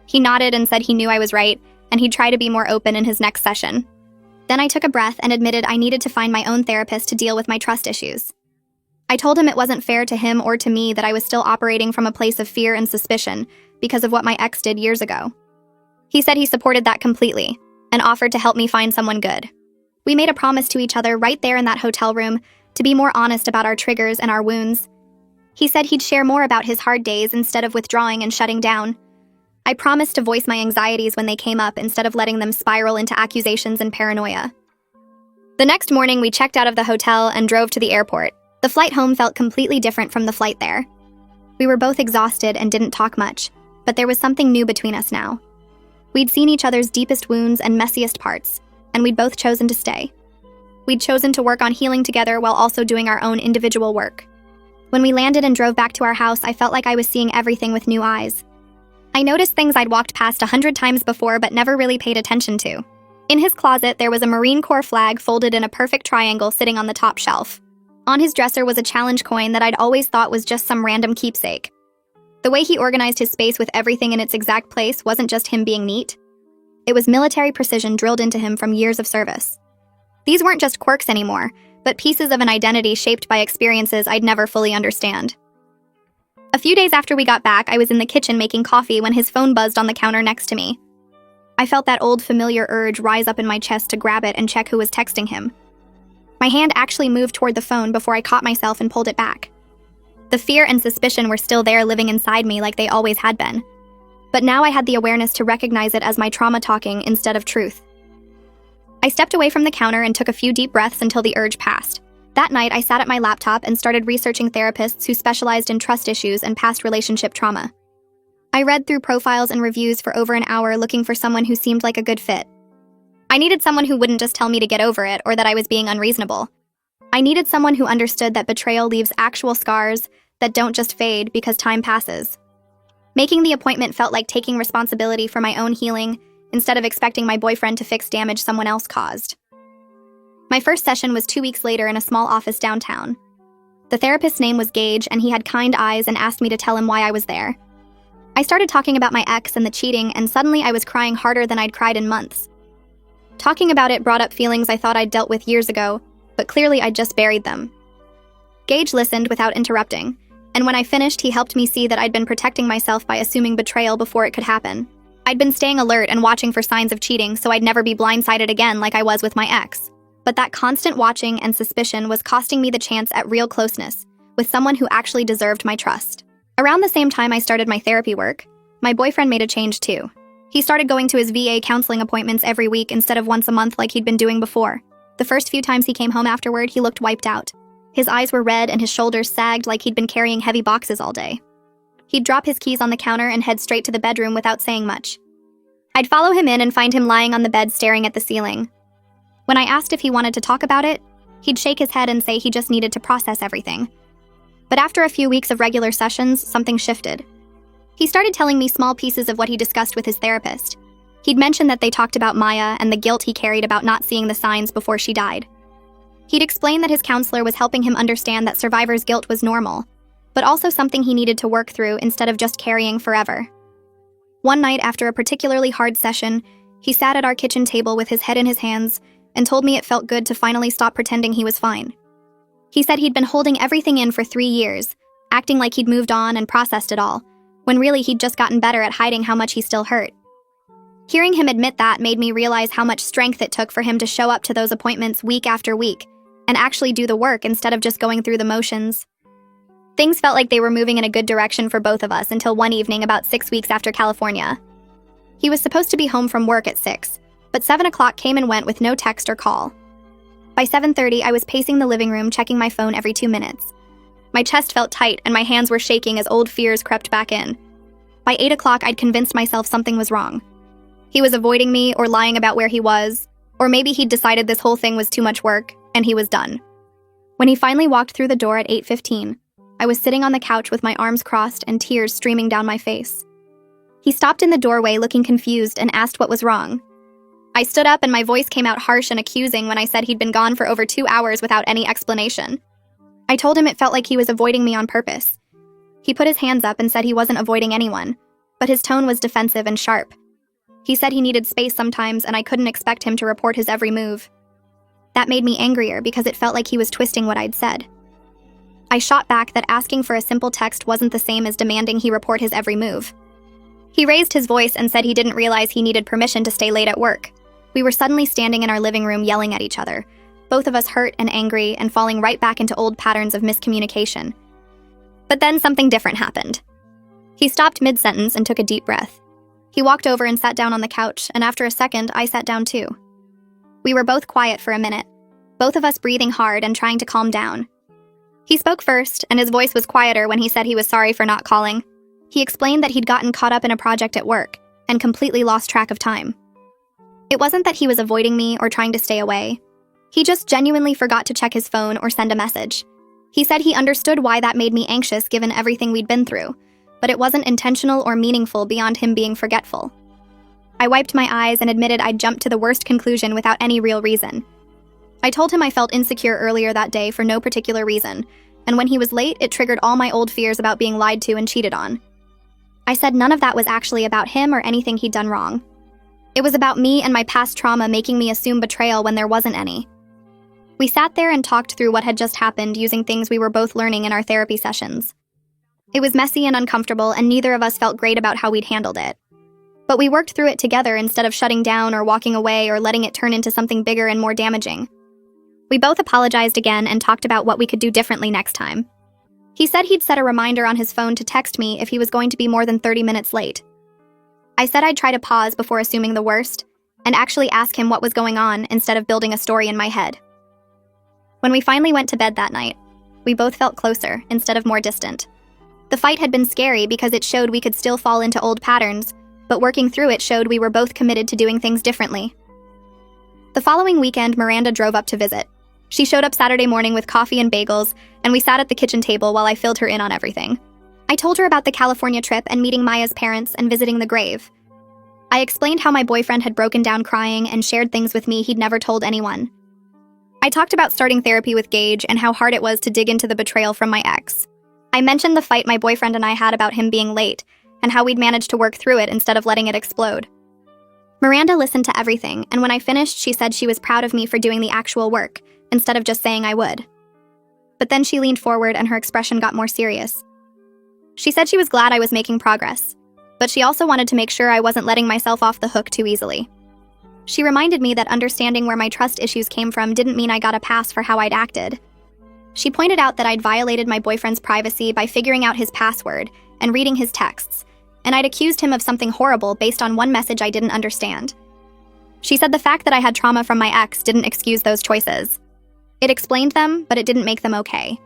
He nodded and said he knew I was right, and he'd try to be more open in his next session. Then I took a breath and admitted I needed to find my own therapist to deal with my trust issues. I told him it wasn't fair to him or to me that I was still operating from a place of fear and suspicion because of what my ex did years ago. He said he supported that completely and offered to help me find someone good. We made a promise to each other right there in that hotel room to be more honest about our triggers and our wounds. He said he'd share more about his hard days instead of withdrawing and shutting down. I promised to voice my anxieties when they came up instead of letting them spiral into accusations and paranoia. The next morning, we checked out of the hotel and drove to the airport. The flight home felt completely different from the flight there. We were both exhausted and didn't talk much, but there was something new between us now. We'd seen each other's deepest wounds and messiest parts, and we'd both chosen to stay. We'd chosen to work on healing together while also doing our own individual work. When we landed and drove back to our house, I felt like I was seeing everything with new eyes. I noticed things I'd walked past 100 times before but never really paid attention to. In his closet, there was a Marine Corps flag folded in a perfect triangle sitting on the top shelf. On his dresser was a challenge coin that I'd always thought was just some random keepsake. The way he organized his space with everything in its exact place wasn't just him being neat. It was military precision drilled into him from years of service. These weren't just quirks anymore, but pieces of an identity shaped by experiences I'd never fully understand. A few days after we got back, I was in the kitchen making coffee when his phone buzzed on the counter next to me. I felt that old familiar urge rise up in my chest to grab it and check who was texting him. My hand actually moved toward the phone before I caught myself and pulled it back. The fear and suspicion were still there living inside me like they always had been. But now I had the awareness to recognize it as my trauma talking instead of truth. I stepped away from the counter and took a few deep breaths until the urge passed. That night, I sat at my laptop and started researching therapists who specialized in trust issues and past relationship trauma. I read through profiles and reviews for over an hour looking for someone who seemed like a good fit. I needed someone who wouldn't just tell me to get over it or that I was being unreasonable. I needed someone who understood that betrayal leaves actual scars that don't just fade because time passes. Making the appointment felt like taking responsibility for my own healing instead of expecting my boyfriend to fix damage someone else caused. My first session was 2 weeks later in a small office downtown. The therapist's name was Gage, and he had kind eyes and asked me to tell him why I was there. I started talking about my ex and the cheating, and suddenly I was crying harder than I'd cried in months. Talking about it brought up feelings I thought I'd dealt with years ago, but clearly I'd just buried them. Gage listened without interrupting, and when I finished, he helped me see that I'd been protecting myself by assuming betrayal before it could happen. I'd been staying alert and watching for signs of cheating so I'd never be blindsided again like I was with my ex. But that constant watching and suspicion was costing me the chance at real closeness with someone who actually deserved my trust. Around the same time I started my therapy work, my boyfriend made a change too. He started going to his VA counseling appointments every week instead of once a month like he'd been doing before. The first few times he came home afterward, he looked wiped out. His eyes were red and his shoulders sagged like he'd been carrying heavy boxes all day. He'd drop his keys on the counter and head straight to the bedroom without saying much. I'd follow him in and find him lying on the bed staring at the ceiling. When I asked if he wanted to talk about it, he'd shake his head and say he just needed to process everything. But after a few weeks of regular sessions, something shifted. He started telling me small pieces of what he discussed with his therapist. He'd mentioned that they talked about Maya and the guilt he carried about not seeing the signs before she died. He'd explained that his counselor was helping him understand that survivor's guilt was normal, but also something he needed to work through instead of just carrying forever. One night after a particularly hard session, he sat at our kitchen table with his head in his hands and told me it felt good to finally stop pretending he was fine. He said he'd been holding everything in for 3 years, acting like he'd moved on and processed it all, when really he'd just gotten better at hiding how much he still hurt. Hearing him admit that made me realize how much strength it took for him to show up to those appointments week after week and actually do the work instead of just going through the motions. Things felt like they were moving in a good direction for both of us until one evening about 6 weeks after California. He was supposed to be home from work at 6, but 7 o'clock came and went with no text or call. By 7:30, I was pacing the living room, checking my phone every 2 minutes. My chest felt tight and my hands were shaking as old fears crept back in. By 8 o'clock, I'd convinced myself something was wrong. He was avoiding me or lying about where he was, or maybe he'd decided this whole thing was too much work, and he was done. When he finally walked through the door at 8:15, I was sitting on the couch with my arms crossed and tears streaming down my face. He stopped in the doorway looking confused and asked what was wrong. I stood up and my voice came out harsh and accusing when I said he'd been gone for over 2 hours without any explanation. I told him it felt like he was avoiding me on purpose. He put his hands up and said he wasn't avoiding anyone, but his tone was defensive and sharp. He said he needed space sometimes and I couldn't expect him to report his every move. That made me angrier because it felt like he was twisting what I'd said. I shot back that asking for a simple text wasn't the same as demanding he report his every move. He raised his voice and said he didn't realize he needed permission to stay late at work. We were suddenly standing in our living room yelling at each other, both of us hurt and angry and falling right back into old patterns of miscommunication. But then something different happened. He stopped mid-sentence and took a deep breath. He walked over and sat down on the couch, and after a second, I sat down too. We were both quiet for a minute, both of us breathing hard and trying to calm down. He spoke first, and his voice was quieter when he said he was sorry for not calling. He explained that he'd gotten caught up in a project at work and completely lost track of time. It wasn't that he was avoiding me or trying to stay away. He just genuinely forgot to check his phone or send a message. He said he understood why that made me anxious given everything we'd been through, but it wasn't intentional or meaningful beyond him being forgetful. I wiped my eyes and admitted I'd jumped to the worst conclusion without any real reason. I told him I felt insecure earlier that day for no particular reason, and when he was late, it triggered all my old fears about being lied to and cheated on. I said none of that was actually about him or anything he'd done wrong. It was about me and my past trauma making me assume betrayal when there wasn't any. We sat there and talked through what had just happened using things we were both learning in our therapy sessions. It was messy and uncomfortable, and neither of us felt great about how we'd handled it. But we worked through it together instead of shutting down or walking away or letting it turn into something bigger and more damaging. We both apologized again and talked about what we could do differently next time. He said he'd set a reminder on his phone to text me if he was going to be more than 30 minutes late. I said I'd try to pause before assuming the worst and actually ask him what was going on instead of building a story in my head. When we finally went to bed that night, we both felt closer instead of more distant. The fight had been scary because it showed we could still fall into old patterns, but working through it showed we were both committed to doing things differently. The following weekend, Miranda drove up to visit. She showed up Saturday morning with coffee and bagels, and we sat at the kitchen table while I filled her in on everything. I told her about the California trip and meeting Maya's parents and visiting the grave. I explained how my boyfriend had broken down crying and shared things with me he'd never told anyone. I talked about starting therapy with Gage and how hard it was to dig into the betrayal from my ex. I mentioned the fight my boyfriend and I had about him being late, and how we'd managed to work through it instead of letting it explode. Miranda listened to everything, and when I finished, she said she was proud of me for doing the actual work, instead of just saying I would. But then she leaned forward and her expression got more serious. She said she was glad I was making progress, but she also wanted to make sure I wasn't letting myself off the hook too easily. She reminded me that understanding where my trust issues came from didn't mean I got a pass for how I'd acted. She pointed out that I'd violated my boyfriend's privacy by figuring out his password and reading his texts, and I'd accused him of something horrible based on one message I didn't understand. She said the fact that I had trauma from my ex didn't excuse those choices. It explained them, but it didn't make them okay.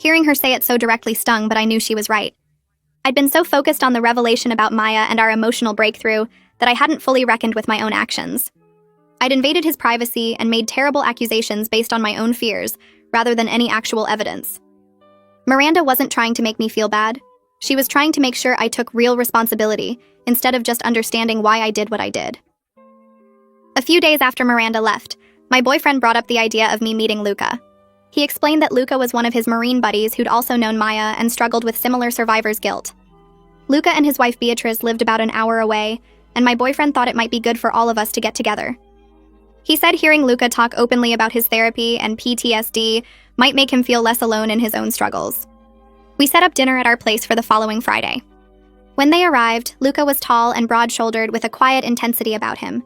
Hearing her say it so directly stung, but I knew she was right. I'd been so focused on the revelation about Maya and our emotional breakthrough that I hadn't fully reckoned with my own actions. I'd invaded his privacy and made terrible accusations based on my own fears, rather than any actual evidence. Miranda wasn't trying to make me feel bad. She was trying to make sure I took real responsibility, instead of just understanding why I did what I did. A few days after Miranda left, my boyfriend brought up the idea of me meeting Luca. He explained that Luca was one of his Marine buddies who'd also known Maya and struggled with similar survivor's guilt. Luca and his wife Beatrice lived about an hour away, and my boyfriend thought it might be good for all of us to get together. He said hearing Luca talk openly about his therapy and PTSD might make him feel less alone in his own struggles. We set up dinner at our place for the following Friday. When they arrived, Luca was tall and broad-shouldered with a quiet intensity about him.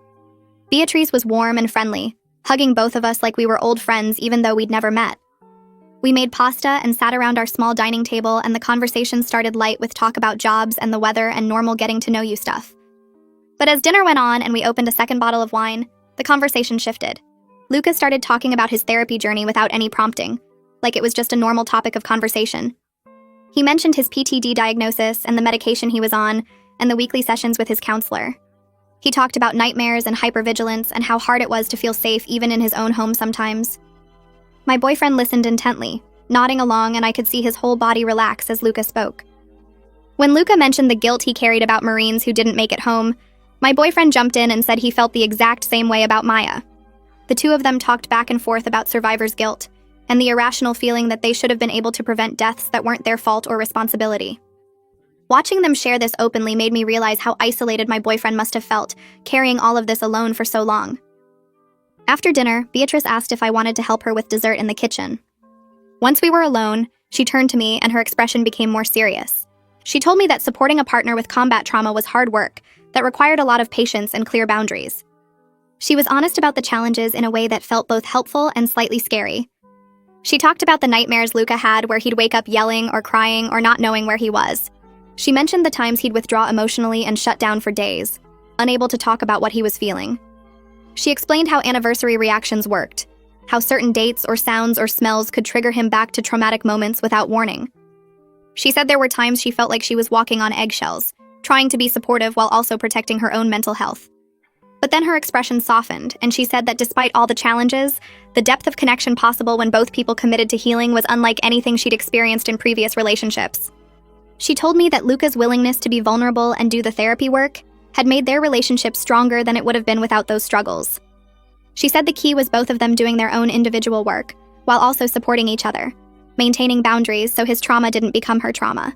Beatrice was warm and friendly, hugging both of us like we were old friends even though we'd never met. We made pasta and sat around our small dining table, and the conversation started light with talk about jobs and the weather and normal getting-to-know-you stuff. But as dinner went on and we opened a second bottle of wine, the conversation shifted. Luca started talking about his therapy journey without any prompting, like it was just a normal topic of conversation. He mentioned his PTSD diagnosis and the medication he was on, and the weekly sessions with his counselor. He talked about nightmares and hypervigilance and how hard it was to feel safe even in his own home sometimes. My boyfriend listened intently, nodding along, and I could see his whole body relax as Luca spoke. When Luca mentioned the guilt he carried about Marines who didn't make it home, my boyfriend jumped in and said he felt the exact same way about Maya. The two of them talked back and forth about survivor's guilt and the irrational feeling that they should have been able to prevent deaths that weren't their fault or responsibility. Watching them share this openly made me realize how isolated my boyfriend must have felt, carrying all of this alone for so long. After dinner, Beatrice asked if I wanted to help her with dessert in the kitchen. Once we were alone, she turned to me and her expression became more serious. She told me that supporting a partner with combat trauma was hard work that required a lot of patience and clear boundaries. She was honest about the challenges in a way that felt both helpful and slightly scary. She talked about the nightmares Luca had where he'd wake up yelling or crying or not knowing where he was. She mentioned the times he'd withdraw emotionally and shut down for days, unable to talk about what he was feeling. She explained how anniversary reactions worked, how certain dates or sounds or smells could trigger him back to traumatic moments without warning. She said there were times she felt like she was walking on eggshells, trying to be supportive while also protecting her own mental health. But then her expression softened, and she said that despite all the challenges, the depth of connection possible when both people committed to healing was unlike anything she'd experienced in previous relationships. She told me that Luca's willingness to be vulnerable and do the therapy work had made their relationship stronger than it would have been without those struggles. She said the key was both of them doing their own individual work, while also supporting each other, maintaining boundaries so his trauma didn't become her trauma.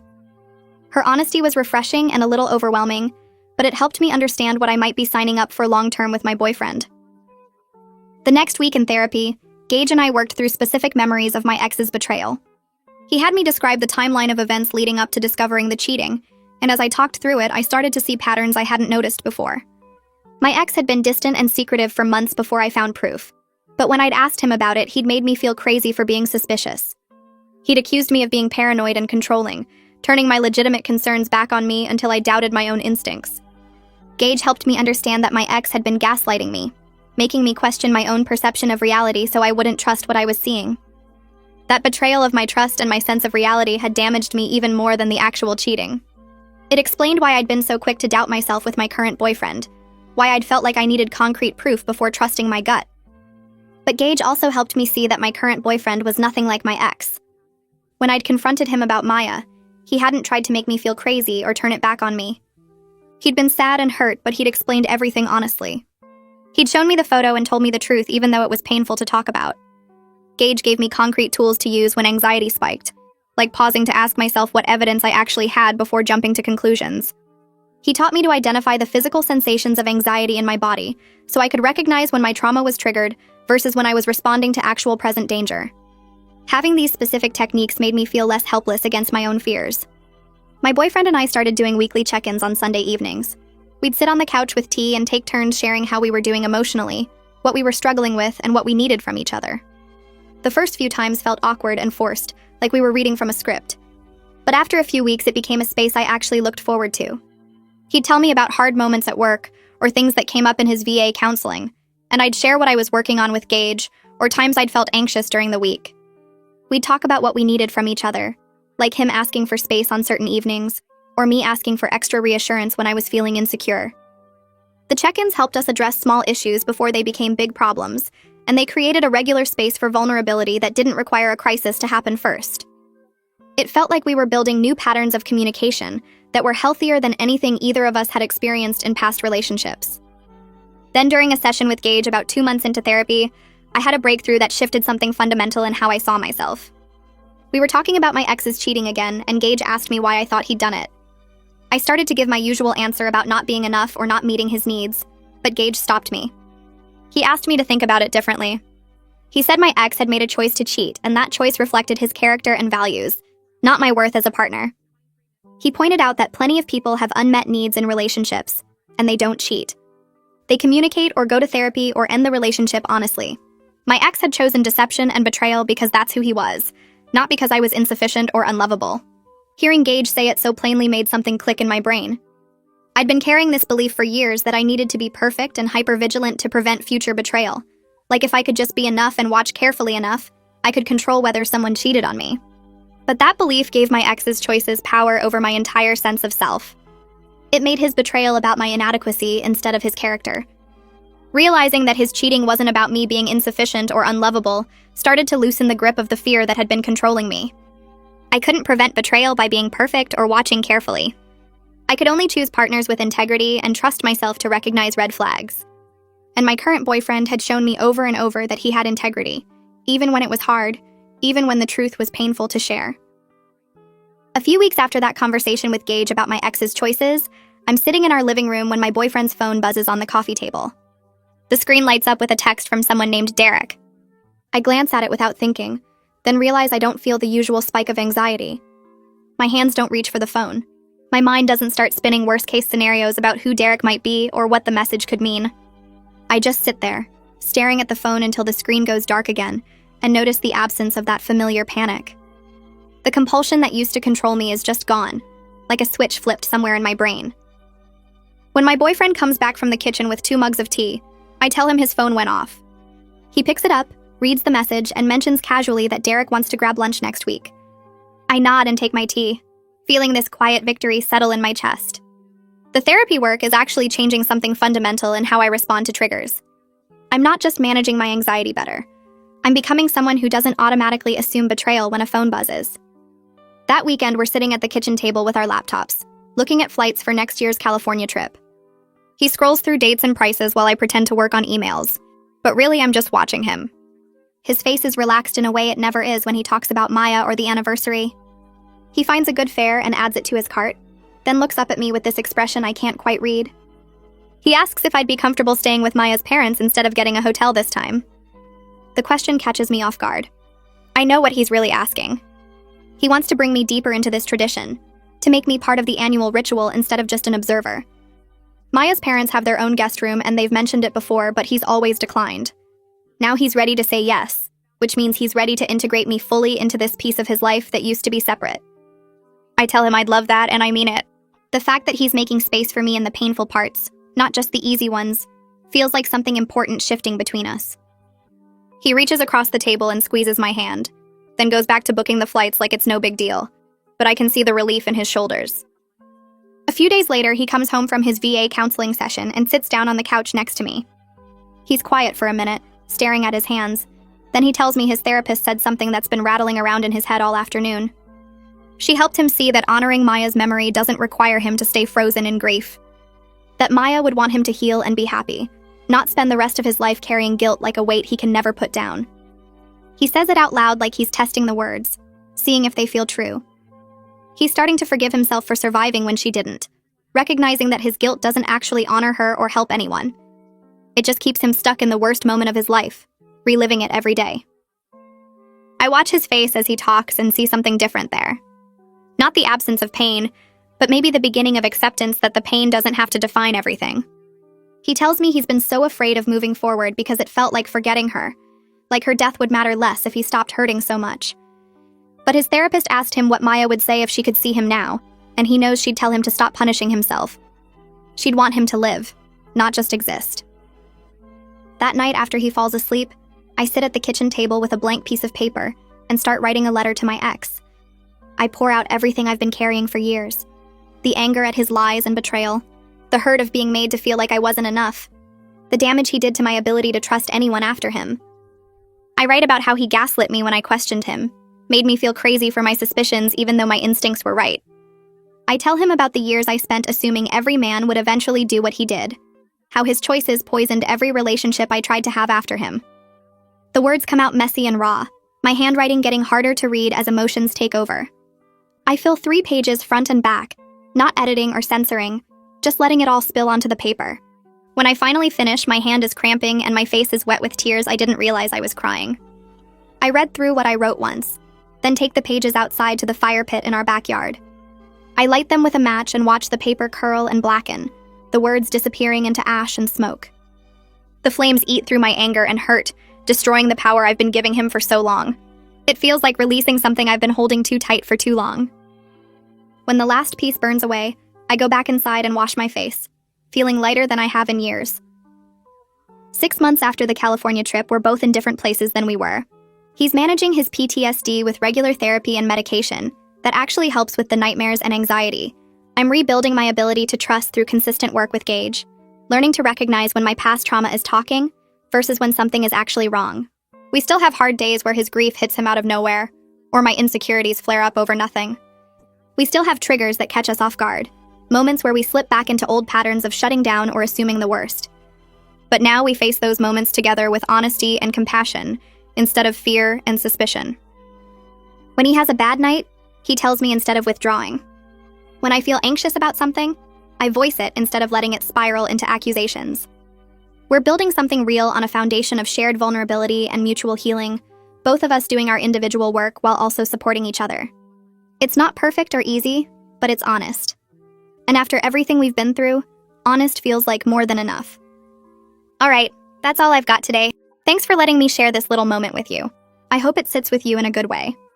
Her honesty was refreshing and a little overwhelming, but it helped me understand what I might be signing up for long-term with my boyfriend. The next week in therapy, Gage and I worked through specific memories of my ex's betrayal. He had me describe the timeline of events leading up to discovering the cheating, and as I talked through it, I started to see patterns I hadn't noticed before. My ex had been distant and secretive for months before I found proof, but when I'd asked him about it, he'd made me feel crazy for being suspicious. He'd accused me of being paranoid and controlling, turning my legitimate concerns back on me until I doubted my own instincts. Gage helped me understand that my ex had been gaslighting me, making me question my own perception of reality so I wouldn't trust what I was seeing. That betrayal of my trust and my sense of reality had damaged me even more than the actual cheating. It explained why I'd been so quick to doubt myself with my current boyfriend, why I'd felt like I needed concrete proof before trusting my gut. But Gage also helped me see that my current boyfriend was nothing like my ex. When I'd confronted him about Maya, he hadn't tried to make me feel crazy or turn it back on me. He'd been sad and hurt, but he'd explained everything honestly. He'd shown me the photo and told me the truth even though it was painful to talk about. Gage gave me concrete tools to use when anxiety spiked, like pausing to ask myself what evidence I actually had before jumping to conclusions. He taught me to identify the physical sensations of anxiety in my body, so I could recognize when my trauma was triggered versus when I was responding to actual present danger. Having these specific techniques made me feel less helpless against my own fears. My boyfriend and I started doing weekly check-ins on Sunday evenings. We'd sit on the couch with tea and take turns sharing how we were doing emotionally, what we were struggling with, and what we needed from each other. The first few times felt awkward and forced, like we were reading from a script. But after a few weeks, it became a space I actually looked forward to. He'd tell me about hard moments at work, or things that came up in his VA counseling, and I'd share what I was working on with Gage, or times I'd felt anxious during the week. We'd talk about what we needed from each other, like him asking for space on certain evenings, or me asking for extra reassurance when I was feeling insecure. The check-ins helped us address small issues before they became big problems, and they created a regular space for vulnerability that didn't require a crisis to happen first. It felt like we were building new patterns of communication that were healthier than anything either of us had experienced in past relationships. Then during a session with Gage about 2 months into therapy, I had a breakthrough that shifted something fundamental in how I saw myself. We were talking about my ex's cheating again, and Gage asked me why I thought he'd done it. I started to give my usual answer about not being enough or not meeting his needs, but Gage stopped me. He asked me to think about it differently. He said my ex had made a choice to cheat, and that choice reflected his character and values, not my worth as a partner. He pointed out that plenty of people have unmet needs in relationships, and they don't cheat. They communicate or go to therapy or end the relationship honestly. My ex had chosen deception and betrayal because that's who he was, not because I was insufficient or unlovable. Hearing Gage say it so plainly made something click in my brain. I'd been carrying this belief for years that I needed to be perfect and hypervigilant to prevent future betrayal. Like if I could just be enough and watch carefully enough, I could control whether someone cheated on me. But that belief gave my ex's choices power over my entire sense of self. It made his betrayal about my inadequacy instead of his character. Realizing that his cheating wasn't about me being insufficient or unlovable started to loosen the grip of the fear that had been controlling me. I couldn't prevent betrayal by being perfect or watching carefully. I could only choose partners with integrity and trust myself to recognize red flags. And my current boyfriend had shown me over and over that he had integrity, even when it was hard, even when the truth was painful to share. A few weeks after that conversation with Gage about my ex's choices, I'm sitting in our living room when my boyfriend's phone buzzes on the coffee table. The screen lights up with a text from someone named Derek. I glance at it without thinking, then realize I don't feel the usual spike of anxiety. My hands don't reach for the phone. My mind doesn't start spinning worst-case scenarios about who Derek might be or what the message could mean. I just sit there, staring at the phone until the screen goes dark again, and notice the absence of that familiar panic. The compulsion that used to control me is just gone, like a switch flipped somewhere in my brain. When my boyfriend comes back from the kitchen with 2 mugs of tea, I tell him his phone went off. He picks it up, reads the message, and mentions casually that Derek wants to grab lunch next week. I nod and take my tea, feeling this quiet victory settle in my chest. The therapy work is actually changing something fundamental in how I respond to triggers. I'm not just managing my anxiety better. I'm becoming someone who doesn't automatically assume betrayal when a phone buzzes. That weekend, we're sitting at the kitchen table with our laptops, looking at flights for next year's California trip. He scrolls through dates and prices while I pretend to work on emails, but really I'm just watching him. His face is relaxed in a way it never is when he talks about Maya or the anniversary. He finds a good fare and adds it to his cart, then looks up at me with this expression I can't quite read. He asks if I'd be comfortable staying with Maya's parents instead of getting a hotel this time. The question catches me off guard. I know what he's really asking. He wants to bring me deeper into this tradition, to make me part of the annual ritual instead of just an observer. Maya's parents have their own guest room and they've mentioned it before, but he's always declined. Now he's ready to say yes, which means he's ready to integrate me fully into this piece of his life that used to be separate. I tell him I'd love that, and I mean it. The fact that he's making space for me in the painful parts, not just the easy ones, feels like something important shifting between us. He reaches across the table and squeezes my hand, then goes back to booking the flights like it's no big deal, but I can see the relief in his shoulders. A few days later, he comes home from his VA counseling session and sits down on the couch next to me. He's quiet for a minute, staring at his hands. Then he tells me his therapist said something that's been rattling around in his head all afternoon. She helped him see that honoring Maya's memory doesn't require him to stay frozen in grief. That Maya would want him to heal and be happy, not spend the rest of his life carrying guilt like a weight he can never put down. He says it out loud like he's testing the words, seeing if they feel true. He's starting to forgive himself for surviving when she didn't, recognizing that his guilt doesn't actually honor her or help anyone. It just keeps him stuck in the worst moment of his life, reliving it every day. I watch his face as he talks and see something different there. Not the absence of pain, but maybe the beginning of acceptance that the pain doesn't have to define everything. He tells me he's been so afraid of moving forward because it felt like forgetting her, like her death would matter less if he stopped hurting so much. But his therapist asked him what Maya would say if she could see him now, and he knows she'd tell him to stop punishing himself. She'd want him to live, not just exist. That night after he falls asleep, I sit at the kitchen table with a blank piece of paper and start writing a letter to my ex. I pour out everything I've been carrying for years. The anger at his lies and betrayal, the hurt of being made to feel like I wasn't enough, the damage he did to my ability to trust anyone after him. I write about how he gaslit me when I questioned him, made me feel crazy for my suspicions even though my instincts were right. I tell him about the years I spent assuming every man would eventually do what he did, how his choices poisoned every relationship I tried to have after him. The words come out messy and raw, my handwriting getting harder to read as emotions take over. I fill 3 pages front and back, not editing or censoring, just letting it all spill onto the paper. When I finally finish, my hand is cramping and my face is wet with tears I didn't realize I was crying. I read through what I wrote once, then take the pages outside to the fire pit in our backyard. I light them with a match and watch the paper curl and blacken, the words disappearing into ash and smoke. The flames eat through my anger and hurt, destroying the power I've been giving him for so long. It feels like releasing something I've been holding too tight for too long. When the last piece burns away, I go back inside and wash my face, feeling lighter than I have in years. 6 months after the California trip, we're both in different places than we were. He's managing his PTSD with regular therapy and medication that actually helps with the nightmares and anxiety. I'm rebuilding my ability to trust through consistent work with Gage, learning to recognize when my past trauma is talking versus when something is actually wrong. We still have hard days where his grief hits him out of nowhere, or my insecurities flare up over nothing. We still have triggers that catch us off guard, moments where we slip back into old patterns of shutting down or assuming the worst. But now we face those moments together with honesty and compassion, instead of fear and suspicion. When he has a bad night, he tells me instead of withdrawing. When I feel anxious about something, I voice it instead of letting it spiral into accusations. We're building something real on a foundation of shared vulnerability and mutual healing, both of us doing our individual work while also supporting each other. It's not perfect or easy, but it's honest. And after everything we've been through, honest feels like more than enough. All right, that's all I've got today. Thanks for letting me share this little moment with you. I hope it sits with you in a good way.